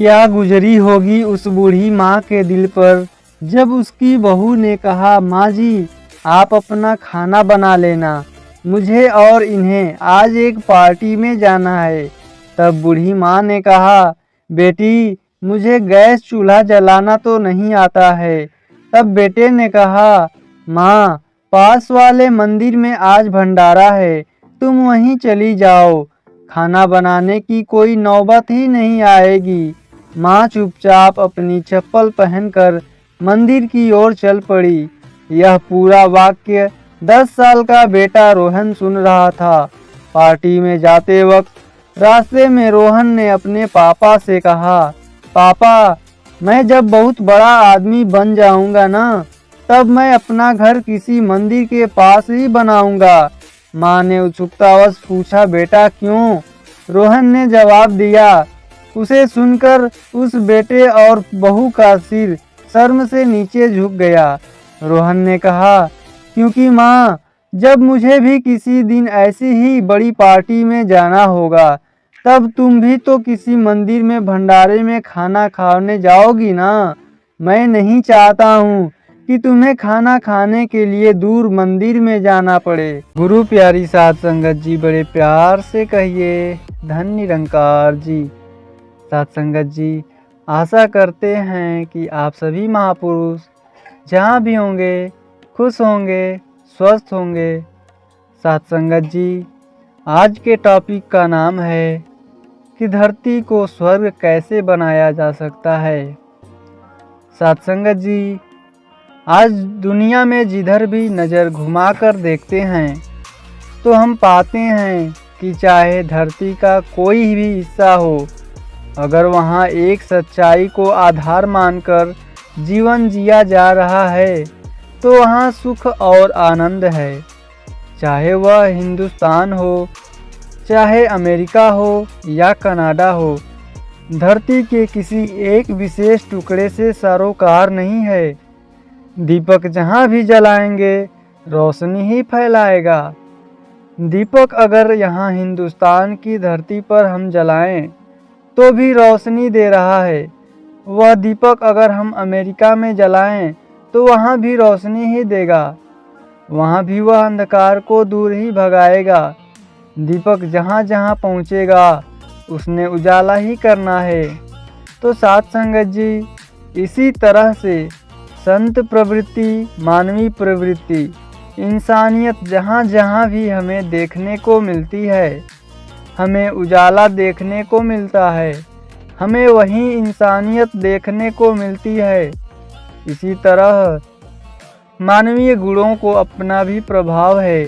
क्या गुजरी होगी उस बूढ़ी माँ के दिल पर जब उसकी बहू ने कहा, माँ जी आप अपना खाना बना लेना, मुझे और इन्हें आज एक पार्टी में जाना है। तब बूढ़ी माँ ने कहा, बेटी मुझे गैस चूल्हा जलाना तो नहीं आता है। तब बेटे ने कहा, माँ पास वाले मंदिर में आज भंडारा है, तुम वहीं चली जाओ, खाना बनाने की कोई नौबत ही नहीं आएगी। माँ चुपचाप अपनी चप्पल पहनकर मंदिर की ओर चल पड़ी। यह पूरा वाक्य 10 साल का बेटा रोहन सुन रहा था। पार्टी में जाते वक्त रास्ते में रोहन ने अपने पापा से कहा, पापा मैं जब बहुत बड़ा आदमी बन जाऊंगा ना, तब मैं अपना घर किसी मंदिर के पास ही बनाऊंगा। माँ ने उत्सुकतावश पूछा, बेटा क्यों? रोहन ने जवाब दिया। उसे सुनकर उस बेटे और बहू का सिर शर्म से नीचे झुक गया। रोहन ने कहा, क्योंकि माँ जब मुझे भी किसी दिन ऐसी ही बड़ी पार्टी में जाना होगा, तब तुम भी तो किसी मंदिर में भंडारे में खाना खाने जाओगी ना। मैं नहीं चाहता हूँ कि तुम्हें खाना खाने के लिए दूर मंदिर में जाना पड़े। गुरु प्यारी साध संगत जी, बड़े प्यार से कहिए धन निरंकार जी। साध संगत जी, आशा करते हैं कि आप सभी महापुरुष जहाँ भी होंगे खुश होंगे, स्वस्थ होंगे। साध संगत जी, आज के टॉपिक का नाम है कि धरती को स्वर्ग कैसे बनाया जा सकता है। साध संगत जी, आज दुनिया में जिधर भी नज़र घुमाकर देखते हैं तो हम पाते हैं कि चाहे धरती का कोई भी हिस्सा हो, अगर वहाँ एक सच्चाई को आधार मानकर जीवन जिया जा रहा है तो वहाँ सुख और आनंद है। चाहे वह हिंदुस्तान हो, चाहे अमेरिका हो या कनाडा हो, धरती के किसी एक विशेष टुकड़े से सरोकार नहीं है। दीपक जहाँ भी जलाएंगे रोशनी ही फैलाएगा। दीपक अगर यहाँ हिंदुस्तान की धरती पर हम जलाएं तो भी रोशनी दे रहा है। वह दीपक अगर हम अमेरिका में जलाएं तो वहाँ भी रोशनी ही देगा। वहाँ भी वह अंधकार को दूर ही भगाएगा। दीपक जहाँ जहाँ पहुँचेगा उसने उजाला ही करना है। तो साध संगत जी, इसी तरह से संत प्रवृत्ति, मानवीय प्रवृत्ति, इंसानियत जहाँ जहाँ भी हमें देखने को मिलती है, हमें उजाला देखने को मिलता है, हमें वही इंसानियत देखने को मिलती है। इसी तरह मानवीय गुणों को अपना भी प्रभाव है।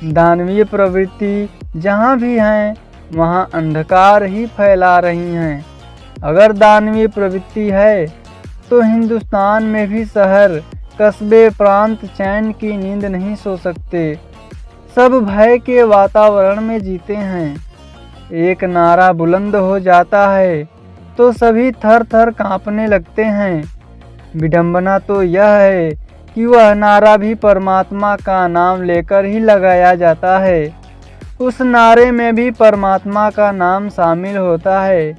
दानवीय प्रवृत्ति जहाँ भी हैं वहाँ अंधकार ही फैला रही हैं। अगर दानवीय प्रवृत्ति है तो हिंदुस्तान में भी शहर, कस्बे, प्रांत चैन की नींद नहीं सो सकते। सब भय के वातावरण में जीते हैं। एक नारा बुलंद हो जाता है तो सभी थर थर कांपने लगते हैं। विडंबना तो यह है कि वह नारा भी परमात्मा का नाम लेकर ही लगाया जाता है। उस नारे में भी परमात्मा का नाम शामिल होता है।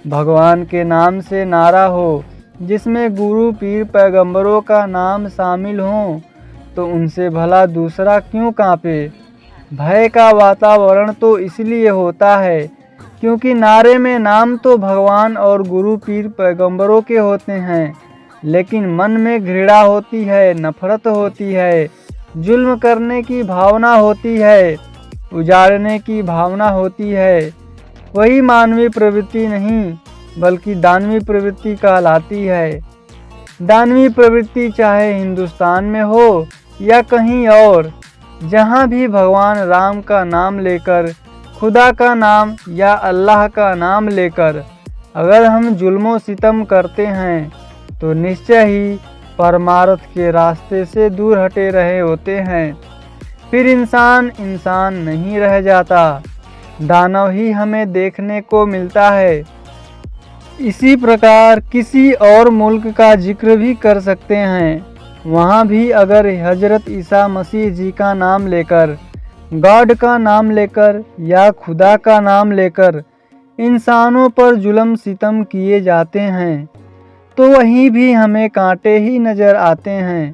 भगवान के नाम से नारा हो जिसमें गुरु, पीर, पैगंबरों का नाम शामिल हो तो उनसे भला दूसरा क्यों कांपे। भय का वातावरण तो इसलिए होता है क्योंकि नारे में नाम तो भगवान और गुरु, पीर, पैगंबरों के होते हैं, लेकिन मन में घृणा होती है, नफरत होती है, जुल्म करने की भावना होती है, उजाड़ने की भावना होती है। वही मानवीय प्रवृत्ति नहीं बल्कि दानवीय प्रवृत्ति कहलाती है। दानवीय प्रवृत्ति चाहे हिंदुस्तान में हो या कहीं और, जहाँ भी भगवान राम का नाम लेकर, खुदा का नाम या अल्लाह का नाम लेकर अगर हम जुल्मों सितम करते हैं तो निश्चय ही परमार्थ के रास्ते से दूर हटे रहे होते हैं। फिर इंसान इंसान नहीं रह जाता, दानव ही हमें देखने को मिलता है। इसी प्रकार किसी और मुल्क का जिक्र भी कर सकते हैं। वहाँ भी अगर हजरत ईसा मसीह जी का नाम लेकर, गॉड का नाम लेकर या खुदा का नाम लेकर इंसानों पर जुल्म सितम किए जाते हैं, तो वहीं भी हमें कांटे ही नज़र आते हैं।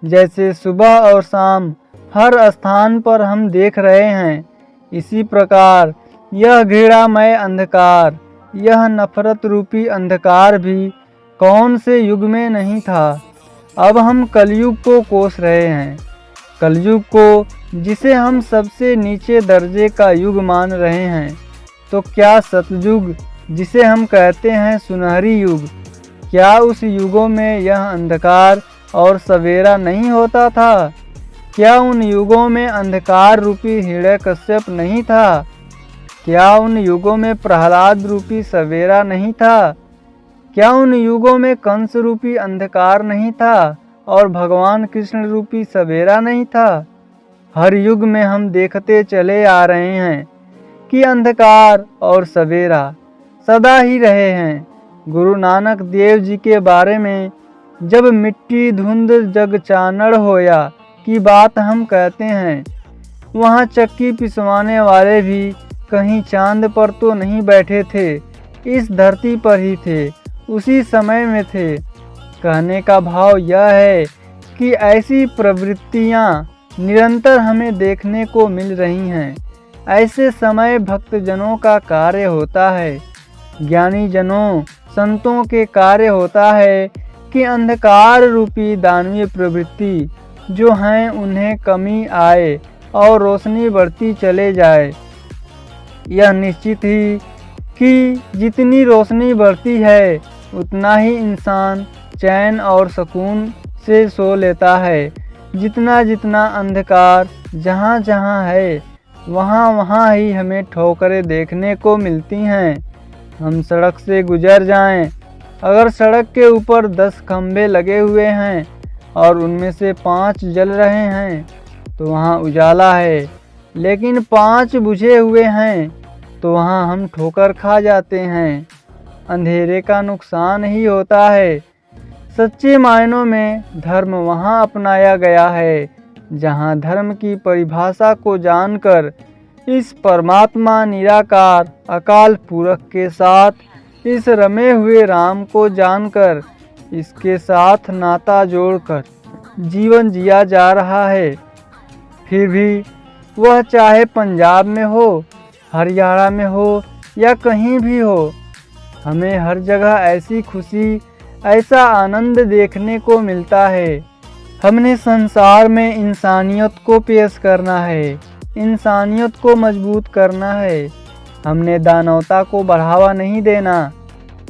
जैसे सुबह और शाम हर स्थान पर हम देख रहे हैं, इसी प्रकार यह घृणामय अंधकार, यह नफरत रूपी अंधकार भी कौन से युग में नहीं था। अब हम कलयुग को कोस रहे हैं, कलयुग को, जिसे हम सबसे नीचे दर्जे का युग मान रहे हैं। तो क्या सतयुग, जिसे हम कहते हैं सुनहरी युग, क्या उस युगों में यह अंधकार और सवेरा नहीं होता था? क्या उन युगों में अंधकार रूपी हिरण्यकश्यप नहीं था? क्या उन युगों में प्रहलाद रूपी सवेरा नहीं था? क्या उन युगों में कंस रूपी अंधकार नहीं था और भगवान कृष्ण रूपी सवेरा नहीं था? हर युग में हम देखते चले आ रहे हैं कि अंधकार और सवेरा सदा ही रहे हैं। गुरु नानक देव जी के बारे में जब मिट्टी धुंध जग चानड़ होया की बात हम कहते हैं, वहाँ चक्की पिसवाने वाले भी कहीं चांद पर तो नहीं बैठे थे, इस धरती पर ही थे, उसी समय में थे। कहने का भाव यह है कि ऐसी प्रवृत्तियाँ निरंतर हमें देखने को मिल रही हैं। ऐसे समय भक्तजनों का कार्य होता है, ज्ञानी जनों संतों के कार्य होता है कि अंधकार रूपी दानवीय प्रवृत्ति जो हैं उन्हें कमी आए और रोशनी बढ़ती चले जाए। यह निश्चित ही कि जितनी रोशनी बढ़ती है उतना ही इंसान चैन और सुकून से सो लेता है। जितना जितना अंधकार जहाँ जहाँ है वहाँ वहाँ ही हमें ठोकरें देखने को मिलती हैं। हम सड़क से गुजर जाएं, अगर सड़क के ऊपर 10 खंभे लगे हुए हैं और उनमें से 5 जल रहे हैं तो वहाँ उजाला है, लेकिन 5 बुझे हुए हैं तो वहाँ हम ठोकर खा जाते हैं। अंधेरे का नुकसान ही होता है। सच्चे मायनों में धर्म वहाँ अपनाया गया है जहाँ धर्म की परिभाषा को जानकर इस परमात्मा निराकार अकाल पुरख के साथ इस रमे हुए राम को जानकर इसके साथ नाता जोड़कर जीवन जिया जा रहा है। फिर भी वह चाहे पंजाब में हो, हरियाणा में हो या कहीं भी हो, हमें हर जगह ऐसी खुशी, ऐसा आनंद देखने को मिलता है। हमने संसार में इंसानियत को पेश करना है, इंसानियत को मजबूत करना है। हमने दानवता को बढ़ावा नहीं देना।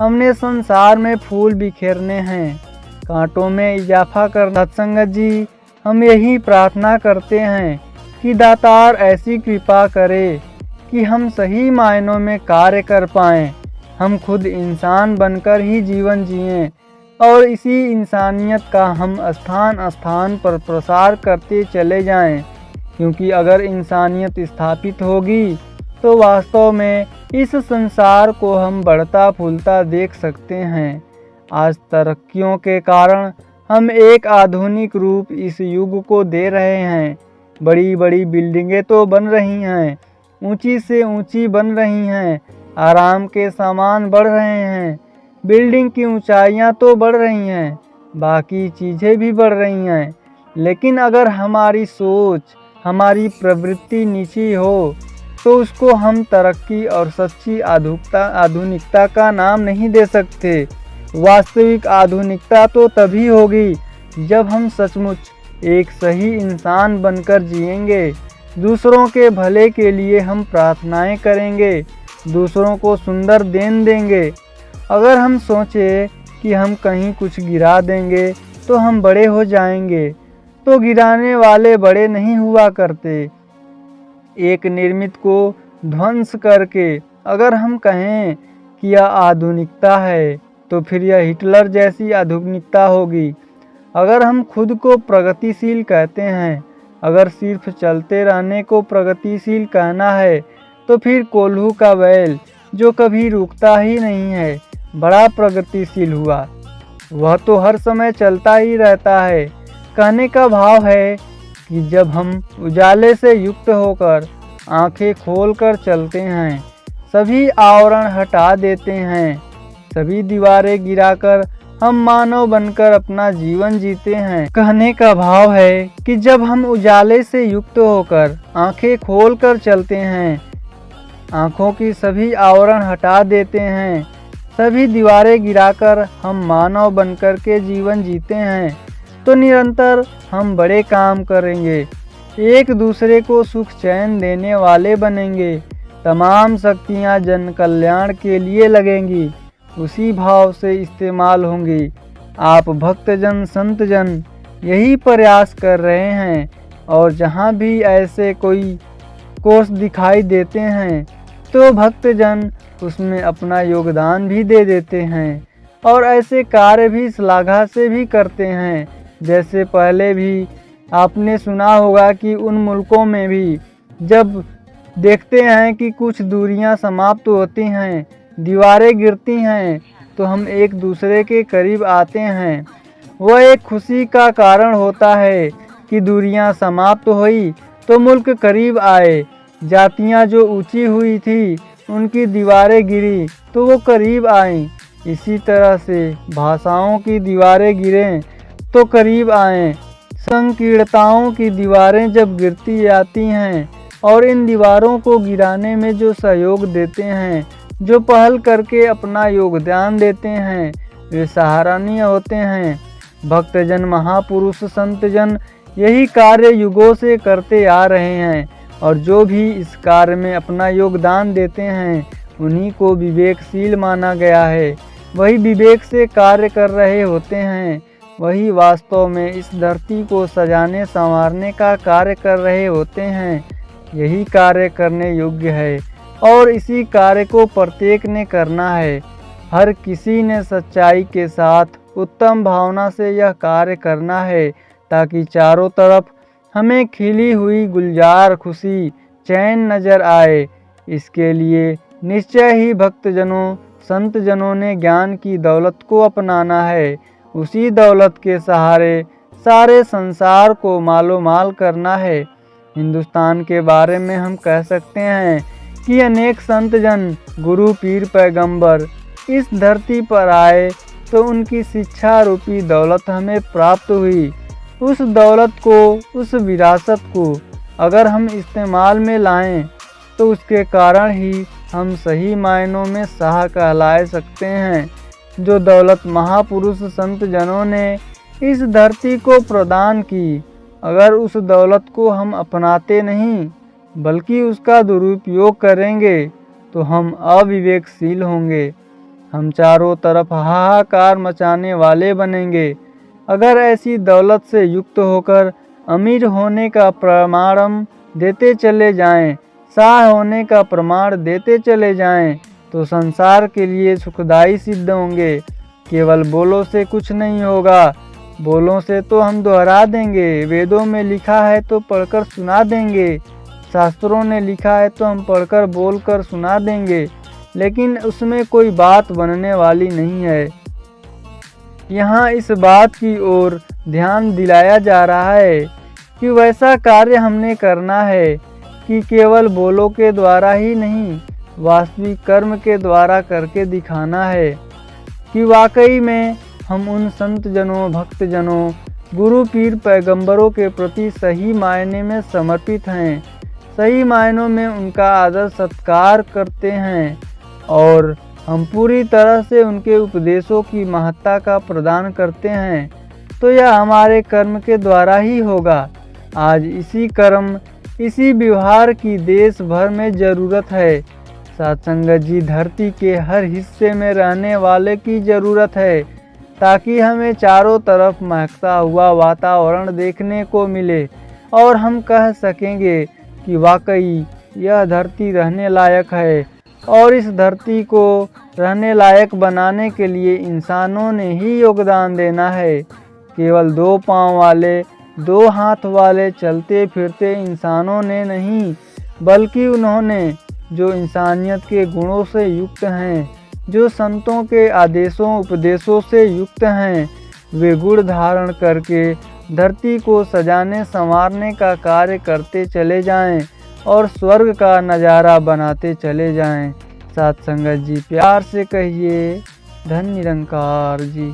हमने संसार में फूल बिखेरने हैं, कांटों में इजाफा करना। सत्संगत जी, हम यही प्रार्थना करते हैं कि दातार ऐसी कृपा करे कि हम सही मायनों में कार्य कर पाएं। हम खुद इंसान बनकर ही जीवन जिएं और इसी इंसानियत का हम स्थान स्थान पर प्रसार करते चले जाएं, क्योंकि अगर इंसानियत स्थापित होगी तो वास्तव में इस संसार को हम बढ़ता फूलता देख सकते हैं। आज तरक्कियों के कारण हम एक आधुनिक रूप इस युग को दे रहे हैं। बड़ी बड़ी बिल्डिंगें तो बन रही हैं, ऊंची से ऊंची बन रही हैं, आराम के सामान बढ़ रहे हैं, बिल्डिंग की ऊंचाइयां तो बढ़ रही हैं, बाकी चीज़ें भी बढ़ रही हैं। लेकिन अगर हमारी सोच, हमारी प्रवृत्ति नीची हो तो उसको हम तरक्की और सच्ची आधुनिकता का नाम नहीं दे सकते। वास्तविक आधुनिकता तो तभी होगी जब हम सचमुच एक सही इंसान बनकर जिएंगे। दूसरों के भले के लिए हम प्रार्थनाएं करेंगे, दूसरों को सुंदर देन देंगे। अगर हम सोचें कि हम कहीं कुछ गिरा देंगे तो हम बड़े हो जाएंगे, तो गिराने वाले बड़े नहीं हुआ करते। एक निर्मित को ध्वंस करके अगर हम कहें कि यह आधुनिकता है तो फिर यह हिटलर जैसी आधुनिकता होगी। अगर हम खुद को प्रगतिशील कहते हैं, अगर सिर्फ चलते रहने को प्रगतिशील कहना है तो फिर कोल्हू का बैल जो कभी रुकता ही नहीं है बड़ा प्रगतिशील हुआ। वह तो हर समय चलता ही रहता है। कहने का भाव है कि जब हम उजाले से युक्त होकर आंखें खोलकर चलते हैं, सभी आवरण हटा देते हैं। सभी दीवारें गिराकर हम मानव बनकर अपना जीवन जीते हैं। कहने का भाव है कि जब हम उजाले से युक्त होकर आंखें खोलकर चलते हैं, आंखों की सभी आवरण हटा देते हैं, सभी दीवारें गिराकर हम मानव बनकर के जीवन जीते हैं, तो निरंतर हम बड़े काम करेंगे, एक दूसरे को सुख चैन देने वाले बनेंगे, तमाम शक्तियाँ जन कल्याण के लिए लगेंगी, उसी भाव से इस्तेमाल होंगी। आप भक्तजन संतजन यही प्रयास कर रहे हैं और जहाँ भी ऐसे कोई कोर्स दिखाई देते हैं तो भक्तजन उसमें अपना योगदान भी दे देते हैं और ऐसे कार्य भी श्लाघा से भी करते हैं। जैसे पहले भी आपने सुना होगा कि उन मुल्कों में भी जब देखते हैं कि कुछ दूरियां समाप्त होती हैं, दीवारें गिरती हैं, तो हम एक दूसरे के करीब आते हैं। वह एक खुशी का कारण होता है कि दूरियां समाप्त हुई तो मुल्क करीब आए। जातियां जो ऊंची हुई थी उनकी दीवारें गिरी तो वो करीब आईं। इसी तरह से भाषाओं की दीवारें गिरें तो करीब आएं। संकीर्णताओं की दीवारें जब गिरती जाती हैं और इन दीवारों को गिराने में जो सहयोग देते हैं, जो पहल करके अपना योगदान देते हैं, वे सराहनीय होते हैं। भक्तजन महापुरुष संतजन यही कार्य युगों से करते आ रहे हैं और जो भी इस कार्य में अपना योगदान देते हैं उन्हीं को विवेकशील माना गया है। वही विवेक से कार्य कर रहे होते हैं, वही वास्तव में इस धरती को सजाने संवारने का कार्य कर रहे होते हैं। यही कार्य करने योग्य है और इसी कार्य को प्रत्येक ने करना है। हर किसी ने सच्चाई के साथ उत्तम भावना से यह कार्य करना है ताकि चारों तरफ हमें खिली हुई गुलजार खुशी चैन नजर आए। इसके लिए निश्चय ही भक्तजनों संतजनों ने ज्ञान की दौलत को अपनाना है। उसी दौलत के सहारे सारे संसार को मालो माल करना है। हिंदुस्तान के बारे में हम कह सकते हैं कि अनेक संतजन गुरु पीर पैगंबर इस धरती पर आए तो उनकी शिक्षा रूपी दौलत हमें प्राप्त हुई। उस दौलत को, उस विरासत को अगर हम इस्तेमाल में लाएं तो उसके कारण ही हम सही मायनों में शाह कहलाए सकते हैं। जो दौलत महापुरुष संत जनों ने इस धरती को प्रदान की, अगर उस दौलत को हम अपनाते नहीं बल्कि उसका दुरुपयोग करेंगे तो हम अविवेकशील होंगे। हम चारों तरफ हाहाकार मचाने वाले बनेंगे। अगर ऐसी दौलत से युक्त होकर अमीर होने का प्रमाण देते चले जाएं, शाह होने का प्रमाण देते चले जाएं, तो संसार के लिए सुखदायी सिद्ध होंगे। केवल बोलों से कुछ नहीं होगा। बोलों से तो हम दोहरा देंगे, वेदों में लिखा है तो पढ़कर सुना देंगे, शास्त्रों ने लिखा है तो हम पढ़कर बोलकर सुना देंगे, लेकिन उसमें कोई बात बनने वाली नहीं है। यहाँ इस बात की ओर ध्यान दिलाया जा रहा है कि वैसा कार्य हमने करना है कि केवल बोलों के द्वारा ही नहीं, वास्तविक कर्म के द्वारा करके दिखाना है कि वाकई में हम उन संत जनों, भक्त जनों, गुरु पीर पैगंबरों के प्रति सही मायने में समर्पित हैं, सही मायनों में उनका आदर सत्कार करते हैं और हम पूरी तरह से उनके उपदेशों की महत्ता का प्रदान करते हैं। तो यह हमारे कर्म के द्वारा ही होगा। आज इसी कर्म, इसी व्यवहार की देश भर में ज़रूरत है। सत्संगत जी धरती के हर हिस्से में रहने वाले की ज़रूरत है ताकि हमें चारों तरफ महकता हुआ वातावरण देखने को मिले और हम कह सकेंगे कि वाकई यह धरती रहने लायक है। और इस धरती को रहने लायक बनाने के लिए इंसानों ने ही योगदान देना है। केवल दो पाँव वाले, दो हाथ वाले चलते फिरते इंसानों ने नहीं, बल्कि उन्होंने जो इंसानियत के गुणों से युक्त हैं, जो संतों के आदेशों उपदेशों से युक्त हैं, वे गुण धारण करके धरती को सजाने संवारने का कार्य करते चले जाएं और स्वर्ग का नज़ारा बनाते चले जाएं। साथ संगत जी प्यार से कहिए धन निरंकार जी।